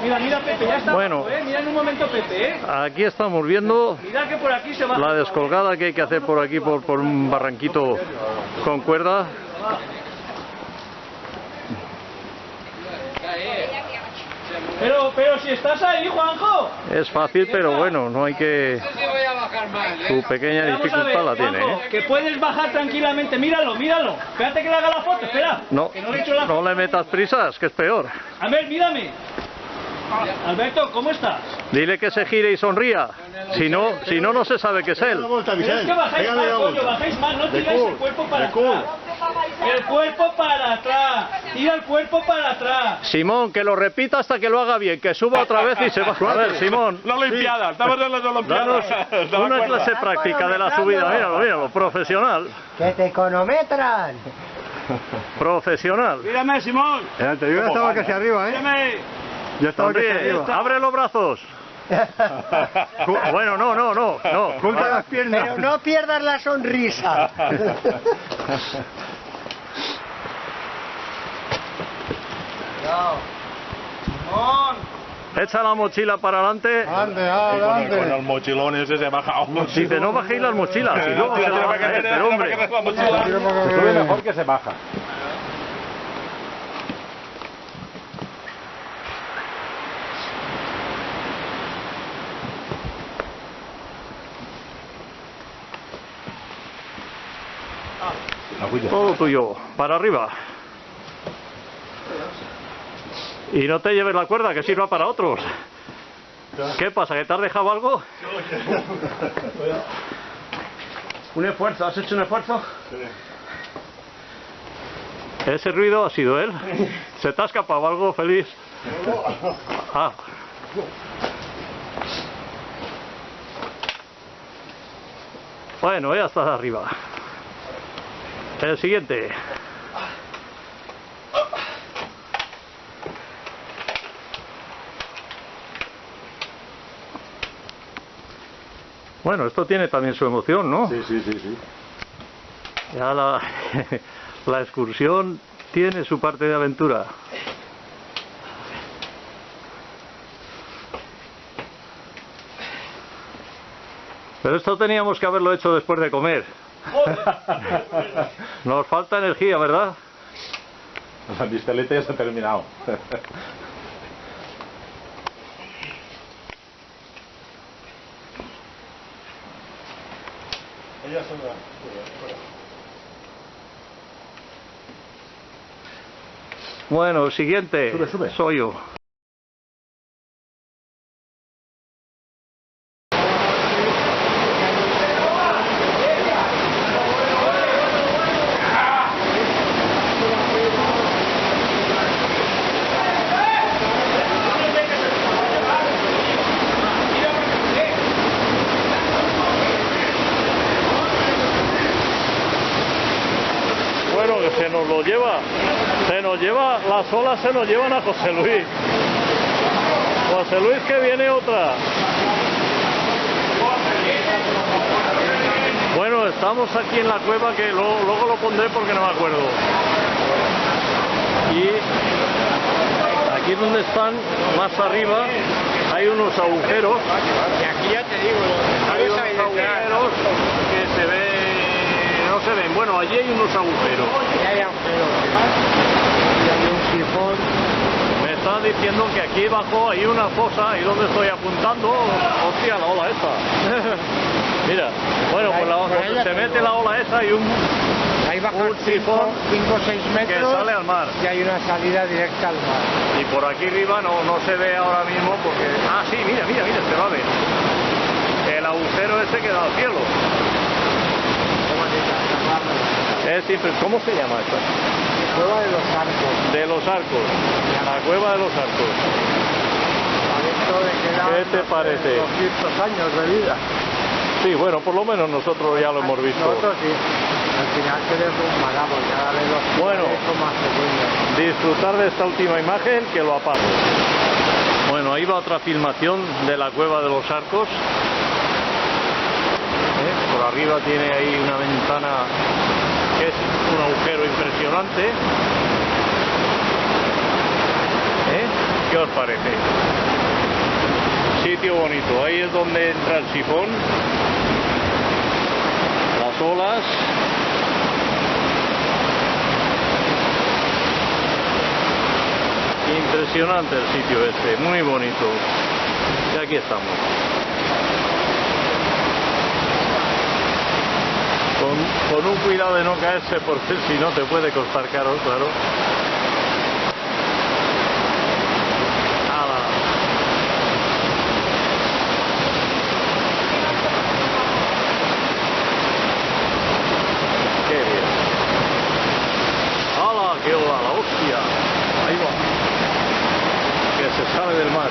Mira, mira, Pepe, ya está. Bueno, abajo, mira en un momento, Pepe, aquí estamos viendo Mira que por aquí se baja. la descolgada que hay que hacer por aquí, por un barranquito con cuerda. Pero si estás ahí, Juanjo. Es fácil, pero bueno, no hay que... Su pequeña Vamos a ver, dificultad la tiene, Juanjo, que puedes bajar tranquilamente. Míralo, míralo. Espérate que le haga la foto, espera. No, Que no le he hecho la no foto. le metas prisas, que es peor. A ver, mírame. Alberto, ¿cómo estás? Dile que se gire y sonría. Si no, no se sabe que es él. Pero es que bajáis mal, coño, bajáis mal. No tiráis el cuerpo para atrás. El cuerpo para atrás. Tira el cuerpo para atrás. Simón, que lo repita hasta que lo haga bien, que suba otra vez y se va. A ver, Simón. La Olimpiada, estamos en las Olimpiadas. Danos una clase práctica de la subida. Míralo, míralo, profesional. ¡Que te cronometran! Profesional. Mírame, Simón. Yo ya estaba casi arriba, ¿eh? Mírame. Ya estaba casi Sonríe, arriba. abre los brazos. Bueno, no. Junta las piernas. Pero no pierdas la sonrisa. Echa la mochila para adelante. Ande. Con el mochilón ese se baja. Dice, no bajéis las mochilas. Y luego se la va a caer, pero hombre. Se sube mejor que se baja. Todo tuyo, para arriba. Y no te lleves la cuerda, que sirva para otros. ¿Qué pasa, que te has dejado algo? Un esfuerzo, ¿has hecho un esfuerzo? Ese ruido ha sido él. ¿Se te ha escapado algo, feliz? Ah. Bueno, ya estás arriba. El siguiente. Bueno, esto tiene también su emoción, ¿no? Sí. Ya la, la excursión tiene su parte de aventura. Pero esto teníamos que haberlo hecho después de comer. Nos falta energía, ¿verdad? La pistoleta ya se ha terminado. Bueno, el siguiente. Sube. Soy yo. Bueno, que se nos lleva, las olas se nos llevan a José Luis. José Luis, que viene otra. Bueno, estamos aquí en la cueva, que luego lo pondré porque no me acuerdo. Y aquí donde están, más arriba, hay unos agujeros. Y aquí ya te digo, Hay unos agujeros que se ven. No se ven. Bueno, allí hay unos agujeros. ya hay agujeros. Y hay un sifón. Me están diciendo que aquí abajo hay una fosa, ahí donde estoy apuntando. Hostia, la ola esa. Mira, bueno, pues donde se mete la ola esa y un Ahí baja Un sifón 5 o 6 metros que sale al mar. y hay una salida directa al mar. Y por aquí arriba no se ve ahora mismo porque... Ah, sí, mira, se va a ver. El agujero ese que da al cielo. ¿Cómo se llama esto? Cueva de los Arcos. De los Arcos. La cueva de los Arcos. ¿Qué te parece? 200 años de vida. Sí, bueno, por lo menos nosotros ya lo hemos visto. Nosotros sí. Al final se derrumbará porque cada vez los Bueno. son más pequeños. Disfrutar de esta última imagen, que lo apago. Bueno, ahí va otra filmación de la cueva de los Arcos. Por arriba tiene ahí una ventana que es un agujero impresionante. ¿Qué os parece? sitio bonito. Ahí es donde entra el sifón, las olas. Impresionante el sitio este, muy bonito. Y aquí estamos. Con un cuidado de no caerse, porque si no te puede costar caro, claro. ¡Hala! ¡Qué bien! ¡Hala! ¡Qué ola! ¡La hostia! Ahí va. Que se sale del mar.